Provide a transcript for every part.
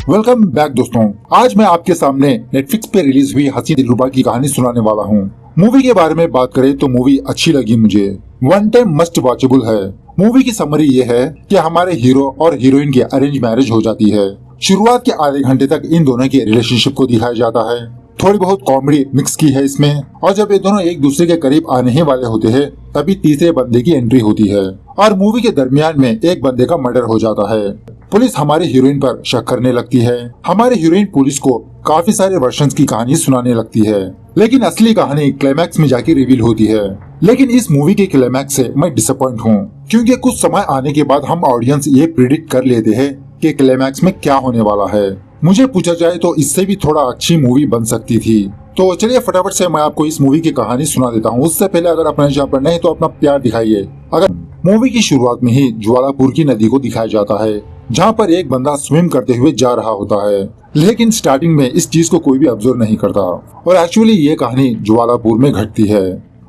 Welcome back दोस्तों। आज मैं आपके सामने नेटफ्लिक्स पे रिलीज हुई हंसी दिलरुबा की कहानी सुनाने वाला हूँ। मूवी के बारे में बात करें तो मूवी अच्छी लगी मुझे, वन टाइम मस्ट वॉचेबल है। मूवी की समरी ये है कि हमारे हीरो और हीरोइन की अरेंज मैरिज हो जाती है। शुरुआत के आधे घंटे तक इन दोनों के रिलेशनशिप को दिखाया जाता है। थोड़ी बहुत कॉमेडी मिक्स की है इसमें, और जब ये दोनों एक दूसरे के करीब आने ही वाले होते हैं तभी तीसरे बंदे की एंट्री होती है और मूवी के दरमियान में एक बंदे का मर्डर हो जाता है। पुलिस हमारे हीरोइन पर शक करने लगती है। हमारे हीरोइन पुलिस को काफी सारे वर्जन्स की कहानी सुनाने लगती है, लेकिन असली कहानी क्लाइमैक्स में जाके रिवील होती है। लेकिन इस मूवी के क्लाइमैक्स से मैं डिसअपॉइंट हूँ, क्योंकि कुछ समय आने के बाद हम ऑडियंस ये प्रिडिक्ट कर लेते हैं कि क्लाइमैक्स में क्या होने वाला है। मुझे पूछा जाए तो इससे भी थोड़ा अच्छी मूवी बन सकती थी। तो चलिए फटाफट से मैं आपको इस मूवी की कहानी सुना देता हूँ। उससे पहले अगर अपने चैनल पर नए तो अपना प्यार दिखाइए। अगर मूवी की शुरुआत में ही ज्वालापुर की नदी को दिखाया जाता है, जहाँ पर एक बंदा स्विम करते हुए जा रहा होता है, लेकिन स्टार्टिंग में इस चीज को कोई भी ऑब्जर्व नहीं करता और एक्चुअली ये कहानी ज्वालापुर में घटती है।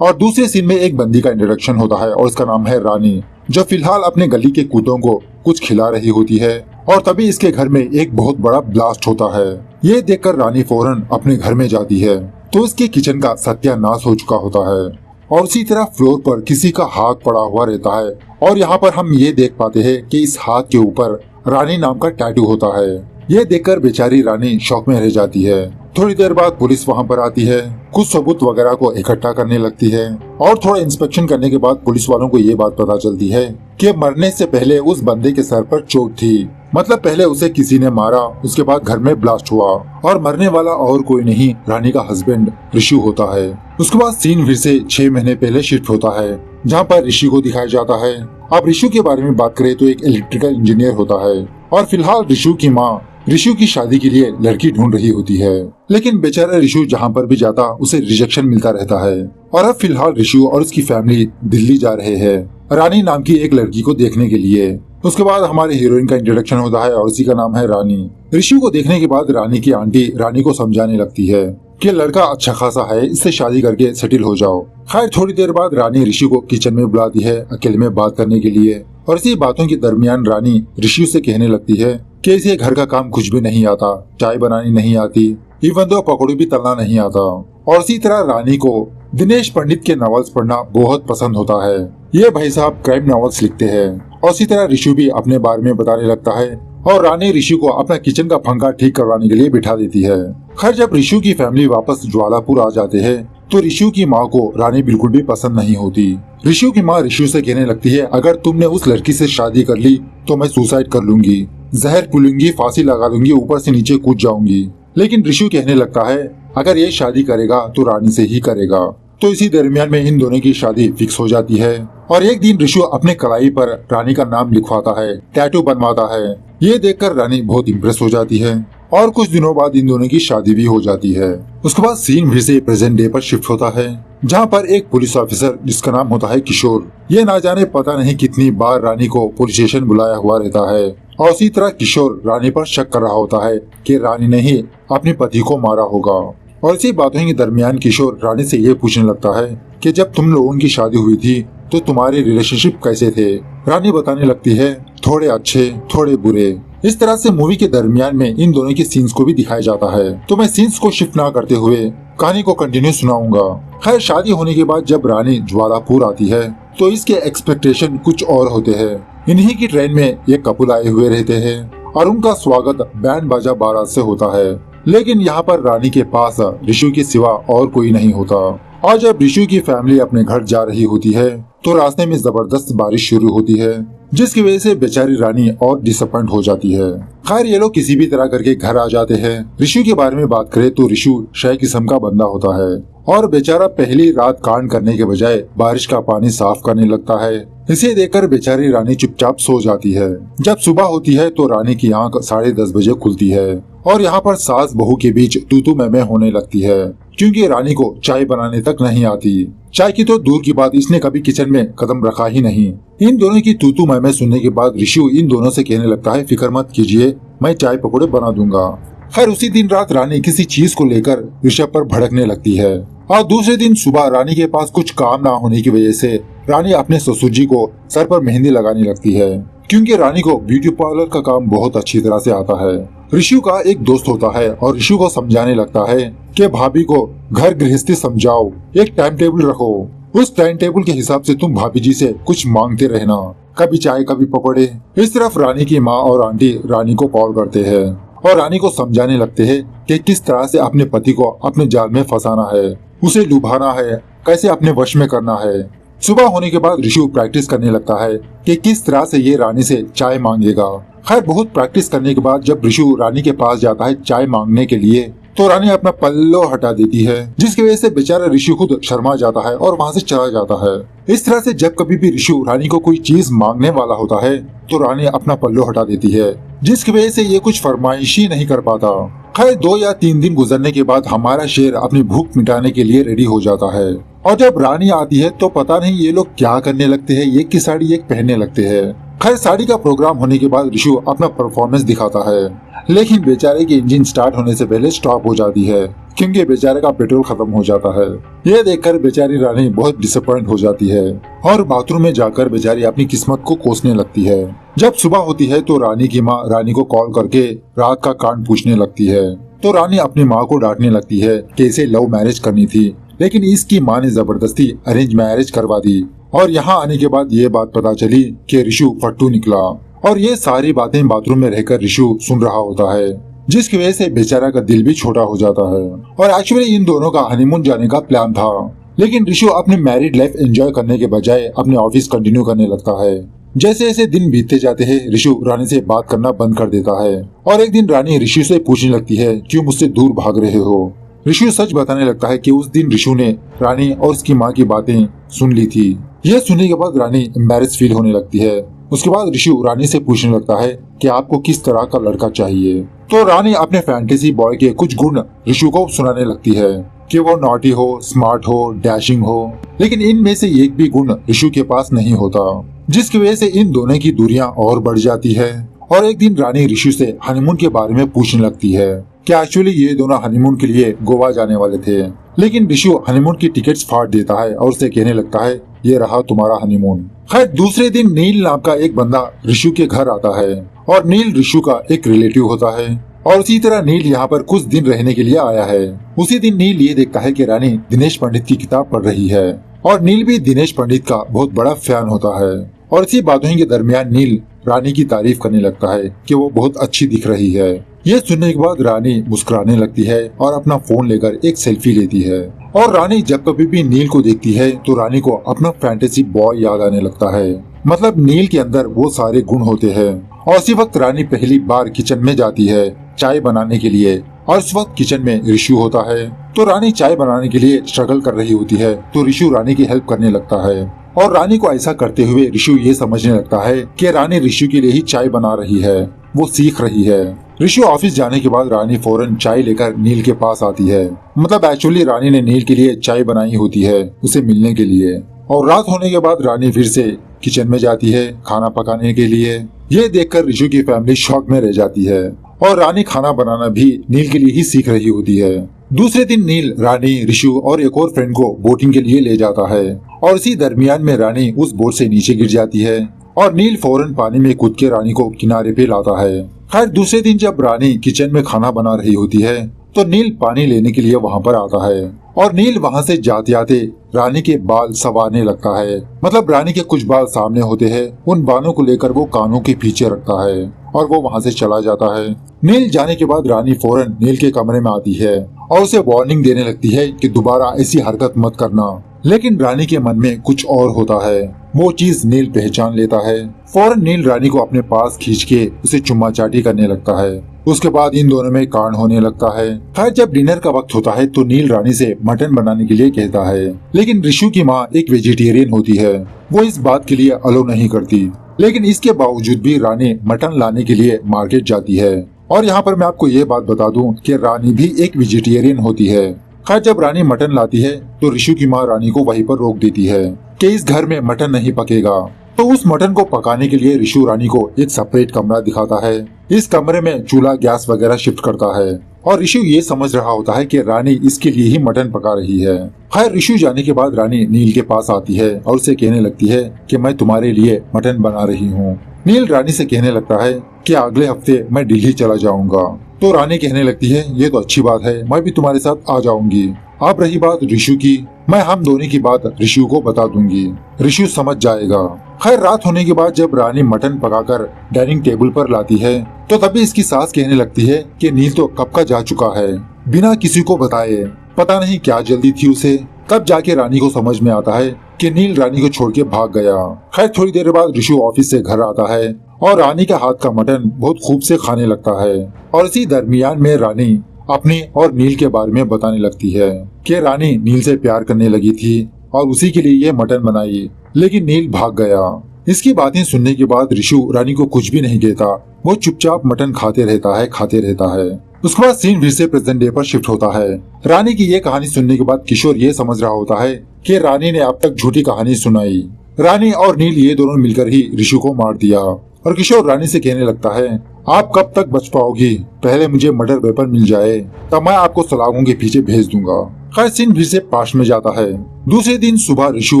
और दूसरे सीन में एक बंदी का इंट्रोडक्शन होता है और इसका नाम है रानी, जो फिलहाल अपने गली के कुत्तों को कुछ खिला रही होती है। और तभी इसके घर में एक बहुत बड़ा ब्लास्ट होता है। ये देखकर रानी फौरन अपने घर में जाती है तो इसके किचन का सत्यानाश हो चुका होता है और उसी तरह फ्लोर पर किसी का हाथ पड़ा हुआ रहता है। और यहाँ पर हम ये देख पाते हैं कि इस हाथ के ऊपर रानी नाम का टैटू होता है। ये देखकर बेचारी रानी शॉक में रह जाती है। थोड़ी देर बाद पुलिस वहाँ पर आती है, कुछ सबूत वगैरह को इकट्ठा करने लगती है और थोड़ा इंस्पेक्शन करने के बाद पुलिस वालों को ये बात पता चलती है कि मरने से पहले उस बंदे के सर पर चोट थी। मतलब पहले उसे किसी ने मारा, उसके बाद घर में ब्लास्ट हुआ और मरने वाला और कोई नहीं रानी का हस्बैंड ऋषि होता है। उसके बाद सीन फिर से 6 महीने पहले शिफ्ट होता है, जहाँ पर ऋषि को दिखाया जाता है। अब ऋषि के बारे में बात करें तो एक इलेक्ट्रिकल इंजीनियर होता है और फिलहाल ऋषि की माँ ऋषि की शादी के लिए लड़की ढूंढ रही होती है, लेकिन बेचारा ऋषि जहाँ पर भी जाता उसे रिजेक्शन मिलता रहता है। और अब फिलहाल ऋषि और उसकी फैमिली दिल्ली जा रहे हैं रानी नाम की एक लड़की को देखने के लिए। उसके बाद हमारे हीरोइन का इंट्रोडक्शन होता है और उसी का नाम है रानी। ऋषि को देखने के बाद रानी की आंटी रानी को समझाने लगती है कि लड़का अच्छा खासा है, इससे शादी करके सेटल हो जाओ। खैर थोड़ी देर बाद रानी ऋषि को किचन में बुलाती है अकेले में बात करने के लिए और इसी बातों के दरमियान रानी ऋषि से कहने लगती है कि इसे घर का काम कुछ भी नहीं आता, चाय बनानी नहीं आती, इवन दो पकौड़े भी तलना नहीं आता। और इसी तरह रानी को दिनेश पंडित के नॉवेल्स पढ़ना बहुत पसंद होता है। ये भाई साहब क्राइम नॉवेल्स लिखते हैं। और इसी तरह ऋषि भी अपने बारे में बताने लगता है और रानी ऋषि को अपना किचन का पंखा ठीक करवाने के लिए बिठा देती है। खैर जब ऋषि की फैमिली वापस ज्वालापुर आ जाते हैं तो ऋषि की माँ को रानी बिल्कुल भी पसंद नहीं होती। ऋषि की माँ ऋषि से कहने लगती है अगर तुमने उस लड़की से शादी कर ली तो मैं सुसाइड कर लूंगी, जहर पी लूंगी, फांसी लगा लूंगी, ऊपर से नीचे कूद जाऊंगी। लेकिन ऋषि कहने लगता है अगर ये शादी करेगा तो रानी से ही करेगा। तो इसी दरमियान में इन दोनों की शादी फिक्स हो जाती है और एक दिन ऋषि अपने कलाई पर रानी का नाम लिखवाता है, टैटू बनवाता है। ये देखकर रानी बहुत इम्प्रेस हो जाती है और कुछ दिनों बाद इन दोनों की शादी भी हो जाती है। उसके बाद सीन फिर से प्रेजेंट डे पर शिफ्ट होता है, जहाँ पर एक पुलिस ऑफिसर जिसका नाम होता है किशोर, ये ना जाने पता नहीं कितनी बार रानी को पुलिस स्टेशन बुलाया हुआ रहता है। और उसी तरह किशोर रानी पर शक कर रहा होता है कि रानी ने ही अपने पति को मारा होगा। और इसी बातों के दरमियान किशोर रानी से ये पूछने लगता है कि जब तुम लोगों की शादी हुई थी तो तुम्हारे रिलेशनशिप कैसे थे। रानी बताने लगती है थोड़े अच्छे थोड़े बुरे। इस तरह से मूवी के दरमियान में इन दोनों के सीन्स को भी दिखाया जाता है। तो मैं सीन्स को शिफ्ट ना करते हुए कहानी को कंटिन्यू सुनाऊंगा। खैर शादी होने के बाद जब रानी ज्वालापुर आती है तो इसके एक्सपेक्टेशन कुछ और होते हैं। इन्हीं की ट्रेन में एक कपल आए हुए रहते हैं और उनका स्वागत बैंड बाजा बारात से होता है। लेकिन यहाँ पर रानी के पास ऋषि के सिवा और कोई नहीं होता। और जब ऋषि की फैमिली अपने घर जा रही होती है तो रास्ते में जबरदस्त बारिश शुरू होती है, जिसकी वजह से बेचारी रानी और डिसअपॉइंट हो जाती है। खैर ये लोग किसी भी तरह करके घर आ जाते हैं। ऋषि के बारे में बात करें तो ऋषि शाय किस्म का बंदा होता है और बेचारा पहली रात कांड करने के बजाय बारिश का पानी साफ करने लगता है। इसे देखकर बेचारी रानी चुपचाप सो जाती है। जब सुबह होती है तो रानी की आंख 10:30 बजे खुलती है और यहाँ पर सास बहू के बीच तू मैं होने लगती है, क्योंकि रानी को चाय बनाने तक नहीं आती। चाय की तो दूर की बात, इसने कभी किचन में कदम रखा ही नहीं। इन दोनों की तू मैं सुनने के बाद ऋषि इन दोनों से कहने लगता है फिक्र मत कीजिए, मैं चाय पकौड़े बना दूंगा। खैर उसी दिन रात रानी किसी चीज को लेकर ऋषभ पर भड़कने लगती है और दूसरे दिन सुबह रानी के पास कुछ काम ना होने की वजह से रानी अपने ससुर जी को सर पर मेहंदी लगाने लगती है। क्योंकि रानी को ब्यूटी पार्लर का काम बहुत अच्छी तरह से आता है। ऋषु का एक दोस्त होता है और ऋषु को समझाने लगता है कि भाभी को घर गृहस्थी समझाओ, एक टाइम टेबल रखो, उस टाइम टेबल के हिसाब से तुम भाभी जी से कुछ मांगते रहना, कभी चाय कभी पकौड़े। इस तरफ रानी की माँ और आंटी रानी को कॉल करते हैं और रानी को समझाने लगते हैं कि किस तरह से अपने पति को अपने जाल में फंसाना है, उसे लुभाना है, कैसे अपने वश में करना है। सुबह होने के बाद ऋषु प्रैक्टिस करने लगता है कि किस तरह से ये रानी से चाय मांगेगा। खैर बहुत प्रैक्टिस करने के बाद जब ऋषु रानी के पास जाता है चाय मांगने के लिए, तो रानी अपना पल्लो हटा देती है, जिसकी वजह से बेचारा ऋषु खुद शर्मा जाता है और वहाँ से चला जाता है। इस तरह से जब कभी भी ऋषु रानी को कोई चीज मांगने वाला होता है तो रानी अपना पल्लो हटा देती है, जिसकी वजह से ये कुछ फरमाइश ही नहीं कर पाता। खैर 2 या 3 दिन गुजरने के बाद हमारा शेर अपनी भूख मिटाने के लिए रेडी हो जाता है और जब रानी आती है तो पता नहीं ये लोग क्या करने लगते हैं, एक की साड़ी एक पहनने लगते हैं। खैर साड़ी का प्रोग्राम होने के बाद ऋषु अपना परफॉर्मेंस दिखाता है, लेकिन बेचारे की इंजन स्टार्ट होने से पहले स्टॉप हो जाती है क्योंकि बेचारे का पेट्रोल खत्म हो जाता है। यह देखकर बेचारी रानी बहुत डिसअपॉइंट हो जाती है और बाथरूम में जाकर बेचारी अपनी किस्मत को कोसने लगती है। जब सुबह होती है तो रानी की माँ रानी को कॉल करके रात का कांड पूछने लगती है, तो रानी अपनी माँ को डांटने लगती है कि इसे लव मैरिज करनी थी, लेकिन इसकी माँ ने जबरदस्ती अरेंज मैरिज करवा दी। और यहाँ आने के बाद ये बात पता चली कि ऋषु फट्टू निकला और ये सारी बातें बाथरूम में रहकर ऋषु सुन रहा होता है, जिसकी वजह से बेचारा का दिल भी छोटा हो जाता है। और एक्चुअली इन दोनों का हनीमून जाने का प्लान था, लेकिन ऋषु अपनी मैरिड लाइफ एंजॉय करने के बजाय अपने ऑफिस कंटिन्यू करने लगता है। जैसे जैसे दिन बीतते जाते हैं ऋषु रानी से बात करना बंद कर देता है और एक दिन रानी ऋषु से पूछने लगती है क्यों मुझसे दूर भाग रहे हो। ऋषु सच बताने लगता है कि उस दिन ऋषु ने रानी और उसकी माँ की बातें सुन ली थी। यह सुनने के बाद रानी एम्बैरेस फील होने लगती है। उसके बाद ऋषु रानी से पूछने लगता है कि आपको किस तरह का लड़का चाहिए, तो रानी अपने फैंटेसी बॉय के कुछ गुण ऋषु को सुनाने लगती है कि वो नॉटी हो, स्मार्ट हो, डैशिंग हो, लेकिन इनमें से एक भी गुण ऋषु के पास नहीं होता, जिसकी वजह से इन दोनों की दूरियां और बढ़ जाती है। और एक दिन रानी ऋषु से हनीमून के बारे में पूछने लगती है कि एक्चुअली ये दोनों हनीमून के लिए गोवा जाने वाले थे, लेकिन ऋषु हनीमून की टिकट्स फाड़ देता है और उसे कहने लगता है ये रहा तुम्हारा हनीमून। खैर दूसरे दिन नील नाम का एक बंदा ऋषु के घर आता है और नील ऋषु का एक रिलेटिव होता है और उसी तरह नील यहाँ पर कुछ दिन रहने के लिए आया है। उसी दिन नील ये देखता है कि रानी दिनेश पंडित की किताब पढ़ रही है और नील भी दिनेश पंडित का बहुत बड़ा फैन होता है। और इसी बातों के दरमियान नील रानी की तारीफ करने लगता है कि वो बहुत अच्छी दिख रही है। ये सुनने के बाद रानी मुस्कुराने लगती है और अपना फोन लेकर एक सेल्फी लेती है। और रानी जब कभी भी नील को देखती है तो रानी को अपना फैंटेसी बॉय याद आने लगता है, मतलब नील के अंदर वो सारे गुण होते हैं। और उसी वक्त रानी पहली बार किचन में जाती है चाय बनाने के लिए और उस वक्त किचन में ऋषु होता है। तो रानी चाय बनाने के लिए स्ट्रगल कर रही होती है तो ऋषु रानी की हेल्प करने लगता है और रानी को ऐसा करते हुए ऋषु ये समझने लगता है कि रानी ऋषु के लिए ही चाय बना रही है, वो सीख रही है। ऋषु ऑफिस जाने के बाद रानी फौरन चाय लेकर नील के पास आती है, मतलब एक्चुअली रानी ने नील के लिए चाय बनाई होती है उसे मिलने के लिए। और रात होने के बाद रानी फिर से किचन में जाती है खाना पकाने के लिए। ये देखकर ऋषु की फैमिली शॉक में रह जाती है और रानी खाना बनाना भी नील के लिए ही सीख रही होती है। दूसरे दिन नील रानी, ऋषु और एक और फ्रेंड को बोटिंग के लिए ले जाता है और इसी दरमियान में रानी उस बोट से नीचे गिर जाती है और नील फौरन पानी में कूद के रानी को किनारे पे लाता है। खैर दूसरे दिन जब रानी किचन में खाना बना रही होती है तो नील पानी लेने के लिए वहाँ पर आता है और नील वहाँ से जाते आते रानी के बाल संवारने लगता है, मतलब रानी के कुछ बाल सामने होते हैं, उन बालों को लेकर वो कानों के पीछे रखता है और वो वहाँ से चला जाता है। नील जाने के बाद रानी फौरन नील के कमरे में आती है और उसे वार्निंग देने लगती है कि दोबारा ऐसी हरकत मत करना, लेकिन रानी के मन में कुछ और होता है। वो चीज नील पहचान लेता है। फौरन नील रानी को अपने पास खींच के उसे चुम्मा चाटी करने लगता है। उसके बाद इन दोनों में कांड होने लगता है। खैर जब डिनर का वक्त होता है तो नील रानी से मटन बनाने के लिए कहता है, लेकिन ऋषु की माँ एक वेजिटेरियन होती है, वो इस बात के लिए अलो नहीं करती, लेकिन इसके बावजूद भी रानी मटन लाने के लिए मार्केट जाती है। और यहाँ पर मैं आपको ये बात बता दूं कि रानी भी एक वेजिटेरियन होती है। खैर जब रानी मटन लाती है तो ऋषु की माँ रानी को वहीं पर रोक देती है कि इस घर में मटन नहीं पकेगा। तो उस मटन को पकाने के लिए ऋषु रानी को एक सेपरेट कमरा दिखाता है। इस कमरे में चूल्हा गैस वगैरह शिफ्ट करता है और ऋषु ये समझ रहा होता है कि रानी इसके लिए ही मटन पका रही है। खैर ऋषु जाने के बाद रानी नील के पास आती है और उसे कहने लगती है कि मैं तुम्हारे लिए मटन बना रही हूँ। नील रानी से कहने लगता है कि अगले हफ्ते मैं दिल्ली चला जाऊंगा। तो रानी कहने लगती है ये तो अच्छी बात है, मैं भी तुम्हारे साथ आ जाऊंगी। अब रही बात ऋषु की, मैं हम दोनों की बात ऋषु को बता दूंगी, ऋषु समझ जाएगा। खैर रात होने के बाद जब रानी मटन पकाकर डाइनिंग टेबल पर लाती है तो तभी इसकी सास कहने लगती है कि नील तो कब का जा चुका है बिना किसी को बताए, पता नहीं क्या जल्दी थी उसे। तब जाके रानी को समझ में आता है कि नील रानी को छोड़ के भाग गया। खैर थोड़ी देर बाद ऋषु ऑफिस से घर आता है और रानी के हाथ का मटन बहुत खूब से खाने लगता है। और इसी दरमियान में रानी अपनी और नील के बारे में बताने लगती है कि रानी नील से प्यार करने लगी थी और उसी के लिए ये मटन बनाई, लेकिन नील भाग गया। इसकी बातें सुनने के बाद ऋषु रानी को कुछ भी नहीं कहता, वो चुपचाप मटन खाते रहता है। उसके बाद सीन फिर से प्रेजेंट डे पर शिफ्ट होता है। रानी की ये कहानी सुनने के बाद किशोर ये समझ रहा होता है कि रानी ने अब तक झूठी कहानी सुनाई। रानी और नील ये दोनों मिलकर ही ऋषु को मार दिया। और किशोर रानी से कहने लगता है आप कब तक बच पाओगी, पहले मुझे मर्डर वेपन मिल जाए तब मैं आपको सलाखों के पीछे भेज दूंगा। खैर सीन फिर से पास्ट में जाता है। दूसरे दिन सुबह ऋषु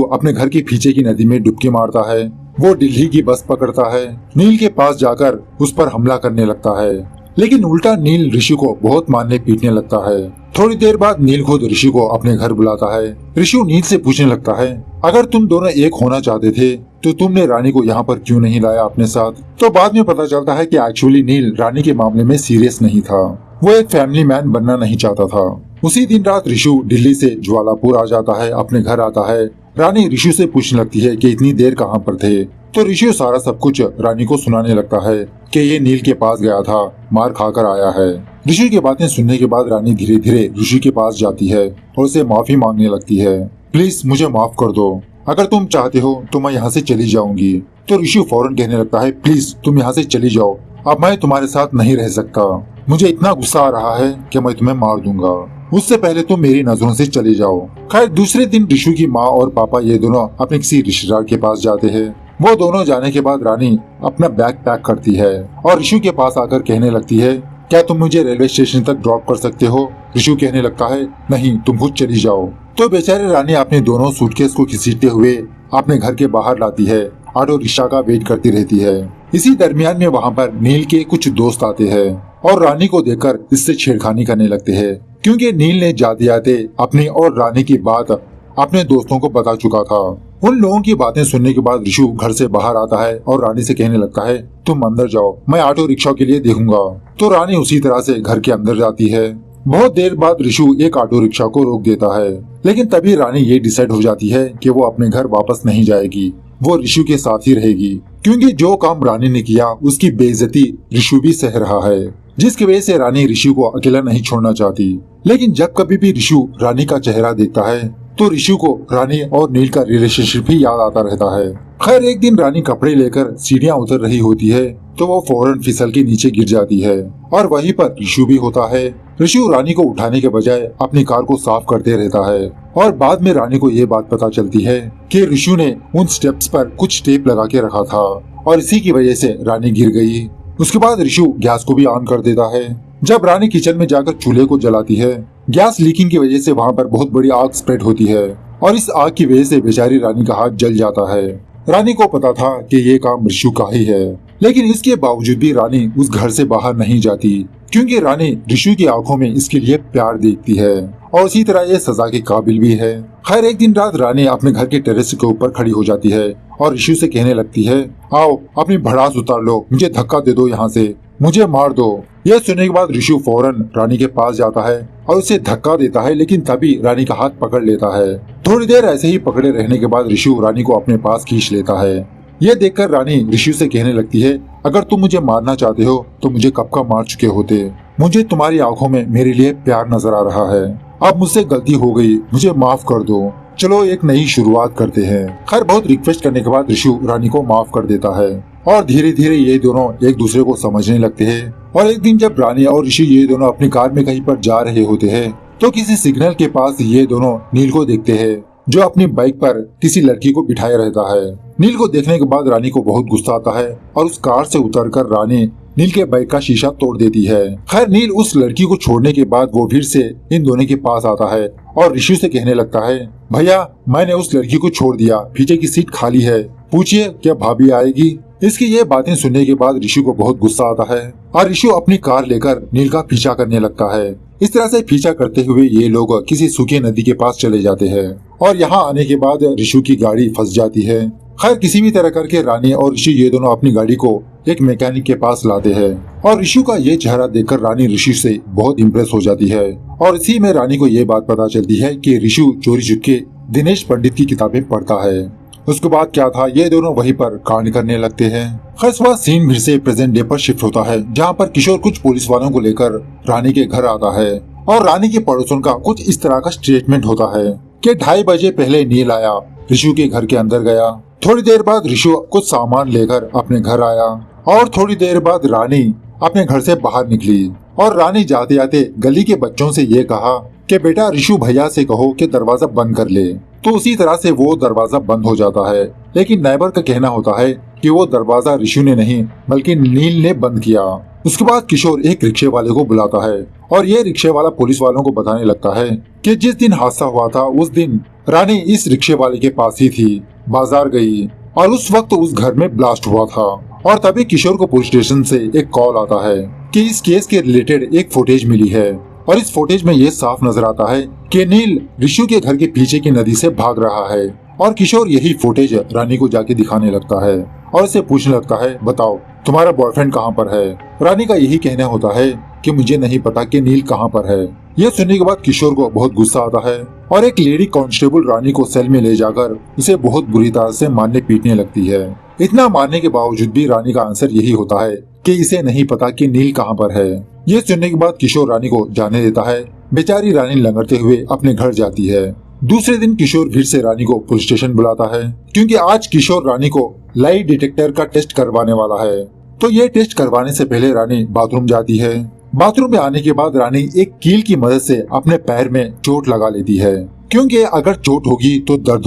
अपने घर के पीछे की नदी में डुबकी मारता है। वो दिल्ली की बस पकड़ता है, नील के पास जाकर उस पर हमला करने लगता है, लेकिन उल्टा नील ऋषि को बहुत मारने पीटने लगता है। थोड़ी देर बाद नील खुद ऋषि को अपने घर बुलाता है। ऋषि नील से पूछने लगता है अगर तुम दोनों एक होना चाहते थे तो तुमने रानी को यहाँ पर क्यों नहीं लाया अपने साथ। तो बाद में पता चलता है कि एक्चुअली नील रानी के मामले में सीरियस नहीं था, वो एक फैमिली मैन बनना नहीं चाहता था। उसी दिन रात ऋषु दिल्ली से ज्वालापुर आ जाता है, अपने घर आता है। रानी ऋषि से पूछने लगती है कि इतनी देर कहाँ पर थे। तो ऋषि सारा सब कुछ रानी को सुनाने लगता है कि ये नील के पास गया था, मार खाकर आया है। ऋषि की बातें सुनने के बाद रानी धीरे धीरे ऋषि के पास जाती है और उसे माफी मांगने लगती है। प्लीज मुझे माफ कर दो, अगर तुम चाहते हो तो मैं यहाँ से चली जाऊंगी। तो ऋषि फौरन कहने लगता है प्लीज तुम यहाँ से चली जाओ, अब मैं तुम्हारे साथ नहीं रह सकता, मुझे इतना गुस्सा आ रहा है कि मैं तुम्हें मार दूंगा, उससे पहले तुम मेरी नजरों से चले जाओ। खैर दूसरे दिन ऋषि की माँ और पापा ये दोनों अपने किसी रिश्तेदार के पास जाते हैं। वो दोनों जाने के बाद रानी अपना बैग पैक करती है और ऋषि के पास आकर कहने लगती है क्या तुम मुझे रेलवे स्टेशन तक ड्रॉप कर सकते हो। ऋषि कहने लगता है नहीं, तुम खुद चली जाओ। तो बेचारे रानी अपने दोनों सूटकेस को घसीटते हुए अपने घर के बाहर लाती है, ऑटो रिक्शा का वेट करती रहती है। इसी दरमियान में वहाँ पर नील के कुछ दोस्त आते हैं और रानी को देखकर इससे छेड़खानी करने लगते हैं, क्योंकि नील ने जाते जाते अपनी और रानी की बात अपने दोस्तों को बता चुका था। उन लोगों की बातें सुनने के बाद ऋषु घर से बाहर आता है और रानी से कहने लगता है तुम अंदर जाओ, मैं ऑटो रिक्शा के लिए देखूंगा। तो रानी उसी तरह से घर के अंदर जाती है। बहुत देर बाद ऋषु एक ऑटो रिक्शा को रोक देता है, लेकिन तभी रानी ये डिसाइड हो जाती है कि वो अपने घर वापस नहीं जाएगी, वो ऋषु के साथ ही रहेगी, क्योंकि जो काम रानी ने किया उसकी बेइज्जती ऋषु भी सह रहा है, जिसकी वजह से रानी ऋषु को अकेला नहीं छोड़ना चाहती। लेकिन जब कभी भी ऋषु रानी का चेहरा देखता है तो ऋषु को रानी और नील का रिलेशनशिप ही याद आता रहता है। खैर एक दिन रानी कपड़े लेकर सीढ़ियाँ उतर रही होती है तो वो फौरन फिसल के नीचे गिर जाती है और वहीं पर ऋषु भी होता है। ऋषु रानी को उठाने के बजाय अपनी कार को साफ करते रहता है और बाद में रानी को ये बात पता चलती है कि ऋषु ने उन स्टेप्स पर कुछ टेप लगा के रखा था और इसी की वजह से रानी गिर गई। उसके बाद ऋषु गैस को भी ऑन कर देता है। जब रानी किचन में जाकर चूल्हे को जलाती है, गैस लीकिंग की वजह से वहाँ पर बहुत बड़ी आग स्प्रेड होती है और इस आग की वजह से बेचारी रानी का हाथ जल जाता है। रानी को पता था कि ये काम ऋषु का ही है, लेकिन इसके बावजूद भी रानी उस घर से बाहर नहीं जाती, क्योंकि रानी ऋषु की आंखों में इसके लिए प्यार देखती है और इसी तरह ये सजा के काबिल भी है। खैर एक दिन रात रानी अपने घर के टेरेस के ऊपर खड़ी हो जाती है और ऋषु से कहने लगती है आओ अपनी भड़ास उतार लो, मुझे धक्का दे दो, यहाँ से मुझे मार दो। यह सुनने के बाद ऋषु फौरन रानी के पास जाता है और उसे धक्का देता है, लेकिन तभी रानी का हाथ पकड़ लेता है। थोड़ी देर ऐसे ही पकड़े रहने के बाद ऋषु रानी को अपने पास खींच लेता है। यह देखकर रानी ऋषु से कहने लगती है अगर तुम मुझे मारना चाहते हो तो मुझे कब का मार चुके होते, मुझे तुम्हारी आंखों में मेरे लिए प्यार नजर आ रहा है, अब मुझसे गलती हो गई, मुझे माफ कर दो, चलो एक नई शुरुआत करते हैं। खैर बहुत रिक्वेस्ट करने के बाद ऋषु रानी को माफ कर देता है और धीरे धीरे ये दोनों एक दूसरे को समझने लगते हैं। और एक दिन जब रानी और ऋषि ये दोनों अपनी कार में कहीं पर जा रहे होते हैं तो किसी सिग्नल के पास ये दोनों नील को देखते हैं, जो अपनी बाइक पर किसी लड़की को बिठाया रहता है। नील को देखने के बाद रानी को बहुत गुस्सा आता है और उस कार से उतरकर रानी नील के बाइक का शीशा तोड़ देती है। खैर नील उस लड़की को छोड़ने के बाद वो फिर से इन दोनों के पास आता है और ऋषि से कहने लगता है, भैया मैंने उस लड़की को छोड़ दिया, पीछे की सीट खाली है, पूछिए क्या भाभी आएगी। इसकी ये बातें सुनने के बाद ऋषि को बहुत गुस्सा आता है और ऋषि अपनी कार लेकर नील का पीछा करने लगता है। इस तरह से पीछा करते हुए ये लोग किसी सूखी नदी के पास चले जाते हैं और यहाँ आने के बाद ऋषि की गाड़ी फंस जाती है। खैर किसी भी तरह करके रानी और ऋषि ये दोनों अपनी गाड़ी को एक मैकेनिक के पास लाते हैं और ऋषि का ये चेहरा देखकर रानी ऋषि से बहुत इम्प्रेस हो जाती है और इसी में रानी को ये बात पता चलती है कि ऋषि चोरी चुपके दिनेश पंडित की किताबें पढ़ता है। उसके बाद क्या था, ये दोनों वहीं पर कांड करने लगते हैं। खैर वह सीन फिर से प्रेजेंट डे पर शिफ्ट होता है जहाँ पर किशोर कुछ पुलिस वालों को लेकर रानी के घर आता है और रानी के पड़ोसन का कुछ इस तरह का स्टेटमेंट होता है कि 2:30 बजे पहले नील आया, ऋषि के घर के अंदर गया, थोड़ी देर बाद ऋषि कुछ सामान लेकर अपने घर आया और थोड़ी देर बाद रानी अपने घर से बाहर निकली और रानी जाते जाते गली के बच्चों से ये कहा कि बेटा ऋषि भैया से कहो कि दरवाजा बंद कर ले। तो उसी तरह से वो दरवाजा बंद हो जाता है, लेकिन नाइबर का कहना होता है कि वो दरवाजा ऋषि ने नहीं बल्कि नील ने बंद किया। उसके बाद किशोर एक रिक्शे वाले को बुलाता है और ये रिक्शे वाला पुलिस वालों को बताने लगता है कि जिस दिन हादसा हुआ था उस दिन रानी इस रिक्शे वाले के पास ही थी, बाजार गई और उस वक्त उस घर में ब्लास्ट हुआ था। और तभी किशोर को पुलिस स्टेशन से एक कॉल आता है कि इस केस के रिलेटेड एक फुटेज मिली है और इस फुटेज में ये साफ नजर आता है कि नील ऋषि के घर के पीछे की नदी से भाग रहा है और किशोर यही फुटेज रानी को जाके दिखाने लगता है और इसे पूछने लगता है, बताओ तुम्हारा बॉयफ्रेंड कहाँ पर है। रानी का यही कहना होता है कि मुझे नहीं पता कि नील कहाँ पर है। यह सुनने के बाद किशोर को बहुत गुस्सा आता है और एक लेडी कांस्टेबल रानी को सेल में ले जाकर उसे बहुत बुरी तरह से मारने पीटने लगती है। इतना मारने के बावजूद भी रानी का आंसर यही होता है कि इसे नहीं पता कि नील कहाँ पर है। ये सुनने के बाद किशोर रानी को जाने देता है। बेचारी रानी लंगड़ते हुए अपने घर जाती है। दूसरे दिन किशोर फिर से रानी को पुलिस स्टेशन बुलाता है क्योंकि आज किशोर रानी को लाई डिटेक्टर का टेस्ट करवाने वाला है। तो ये टेस्ट करवाने से पहले रानी बाथरूम जाती है। बाथरूम में आने के बाद रानी एक कील की मदद से अपने पैर में चोट लगा लेती है क्योंकि अगर चोट होगी तो दर्द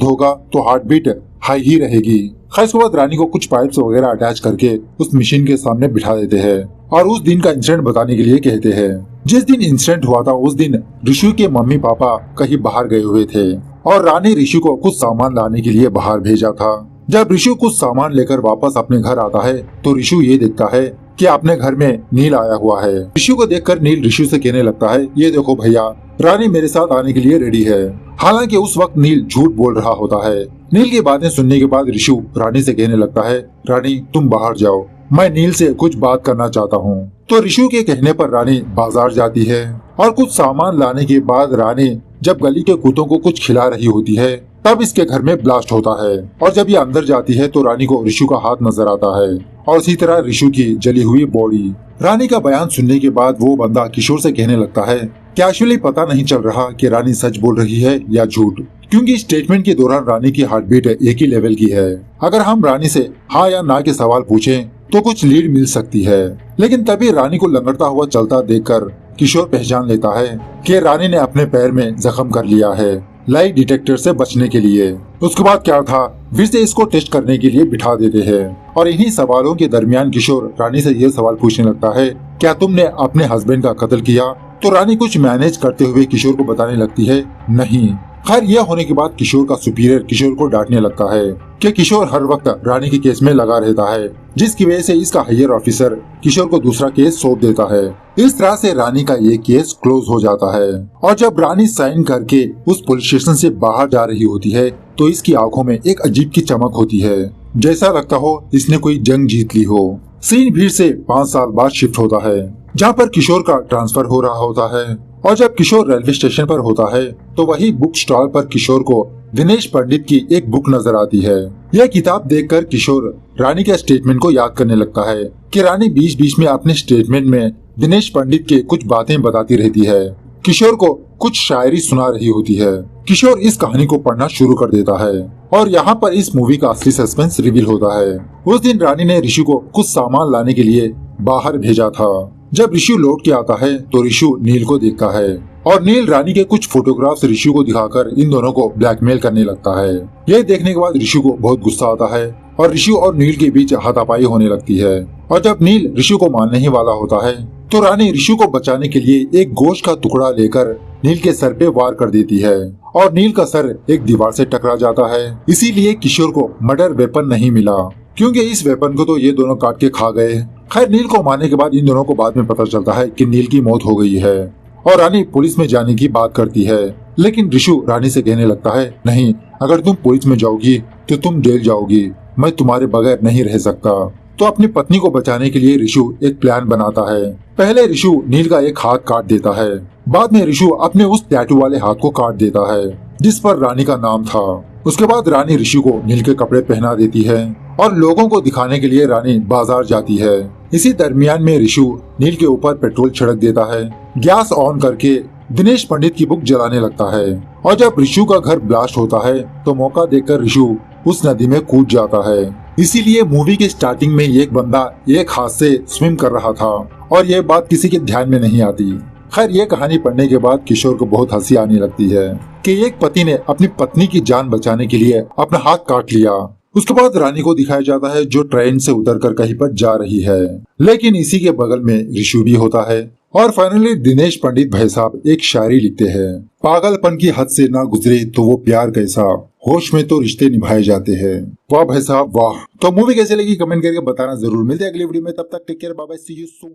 होगा तो हार्ट बीट हाई ही रहेगी। खैर उसके बाद रानी को कुछ पाइप्स वगैरह अटैच करके उस मशीन के सामने बिठा देते हैं और उस दिन का इंसिडेंट बताने के लिए कहते हैं। जिस दिन इंसिडेंट हुआ था उस दिन ऋषि के मम्मी पापा कहीं बाहर गए हुए थे और रानी ऋषि को कुछ सामान लाने के लिए बाहर भेजा था। जब ऋषि कुछ सामान लेकर वापस अपने घर आता है तो ऋषि ये देखता है कि अपने घर में नील आया हुआ है। ऋषि को देखकर नील ऋषि से कहने लगता है, ये देखो भैया रानी मेरे साथ आने के लिए रेडी है। हालांकि उस वक्त नील झूठ बोल रहा होता है। नील की बातें सुनने के बाद ऋषि रानी से कहने लगता है, रानी तुम बाहर जाओ, मैं नील से कुछ बात करना चाहता हूँ। तो ऋषि के कहने पर रानी बाजार जाती है और कुछ सामान लाने के बाद रानी जब गली के कुत्तों को कुछ खिला रही होती है तब इसके घर में ब्लास्ट होता है और जब ये अंदर जाती है तो रानी को ऋषि का हाथ नजर आता है और इसी तरह ऋषि की जली हुई बॉडी। रानी का बयान सुनने के बाद वो बंदा किशोर से कहने लगता है कि एक्चुअली पता नहीं चल रहा कि रानी सच बोल रही है या झूठ, क्योंकि स्टेटमेंट के दौरान रानी की हार्ट बीट एक ही लेवल की है। अगर हम रानी से हाँ या ना के सवाल पूछें तो कुछ लीड मिल सकती है। लेकिन तभी रानी को लंगड़ता हुआ चलता देखकर किशोर पहचान लेता है कि रानी ने अपने पैर में जख्म कर लिया है लाई डिटेक्टर से बचने के लिए। उसके बाद क्या था, फिर से इसको टेस्ट करने के लिए बिठा देते हैं और इन्हीं सवालों के दरमियान किशोर रानी से ये सवाल पूछने लगता है, क्या तुमने अपने हस्बैंड का कत्ल किया। तो रानी कुछ मैनेज करते हुए किशोर को बताने लगती है नहीं। खैर यह होने के बाद किशोर का सुपीरियर किशोर को डांटने लगता है कि किशोर हर वक्त रानी के केस में लगा रहता है, जिसकी वजह से इसका हायर ऑफिसर किशोर को दूसरा केस सौंप देता है। इस तरह से रानी का ये केस क्लोज हो जाता है और जब रानी साइन करके उस पुलिस स्टेशन से बाहर जा रही होती है तो इसकी आंखों में एक अजीब की चमक होती है, जैसा लगता हो इसने कोई जंग जीत ली हो। सीन फिर से 5 साल बाद शिफ्ट होता है जहाँ पर किशोर का ट्रांसफर हो रहा होता है और जब किशोर रेलवे स्टेशन पर होता है तो वही बुक स्टॉल पर किशोर को दिनेश पंडित की एक बुक नजर आती है। यह किताब देखकर किशोर रानी के स्टेटमेंट को याद करने लगता है कि रानी बीच बीच में अपने स्टेटमेंट में दिनेश पंडित के कुछ बातें बताती रहती है। किशोर को कुछ शायरी सुना रही होती है। किशोर इस कहानी को पढ़ना शुरू कर देता है और यहाँ पर इस मूवी का असली सस्पेंस रिवील होता है। उस दिन रानी ने ऋषि को कुछ सामान लाने के लिए बाहर भेजा था। जब ऋषि लौट के आता है तो ऋषि नील को देखता है और नील रानी के कुछ फोटोग्राफ्स ऋषि को दिखाकर इन दोनों को ब्लैकमेल करने लगता है। यह देखने के बाद ऋषि को बहुत गुस्सा आता है और ऋषु और नील के बीच हाथापाई होने लगती है। और जब नील ऋषु को मारने ही वाला होता है तो रानी ऋषु को बचाने के लिए एक गोश्त का टुकड़ा लेकर नील के सर पे वार कर देती है और नील का सर एक दीवार से टकरा जाता है। इसीलिए किशोर को मर्डर वेपन नहीं मिला, क्योंकि इस वेपन को तो ये दोनों काट के खा गए। खैर, नील को मारने के बाद इन दोनों को बाद में पता चलता है कि नील की मौत हो गई है और रानी पुलिस में जाने की बात करती है। लेकिन ऋषु रानी से कहने लगता है, नहीं, अगर तुम पुलिस में जाओगी तो तुम जेल जाओगी, मैं तुम्हारे बगैर नहीं रह सकता। तो अपनी पत्नी को बचाने के लिए ऋषु एक प्लान बनाता है। पहले ऋषु नील का एक हाथ काट देता है, बाद में ऋषु अपने उस टैटू वाले हाथ को काट देता है जिस पर रानी का नाम था। उसके बाद रानी ऋषु को नील के कपड़े पहना देती है और लोगों को दिखाने के लिए रानी बाजार जाती है। इसी दरमियान में ऋषु नील के ऊपर पेट्रोल छिड़क देता है, गैस ऑन करके दिनेश पंडित की बुक जलाने लगता है और जब ऋषु का घर ब्लास्ट होता है तो मौका देखकर ऋषु उस नदी में कूद जाता है। इसीलिए मूवी के स्टार्टिंग में एक बंदा एक हाथ से स्विम कर रहा था और ये बात किसी के ध्यान में नहीं आती। खैर, ये कहानी पढ़ने के बाद किशोर को बहुत हंसी आने लगती है कि एक पति ने अपनी पत्नी की जान बचाने के लिए अपना हाथ काट लिया। उसके बाद रानी को दिखाया जाता है जो ट्रेन से उतरकर कहीं पर जा रही है, लेकिन इसी के बगल में ऋषु भी होता है। और फाइनली दिनेश पंडित भाई साहब एक शायरी लिखते हैं, पागलपन की हद से ना गुजरे तो वो प्यार कैसा, होश में तो रिश्ते निभाए जाते हैं। वाह भाई साहब वाह। तो मूवी कैसे लगी कमेंट करके बताना जरूर। मिलते हैं अगली वीडियो में, तब तक take care, bye bye, see you soon.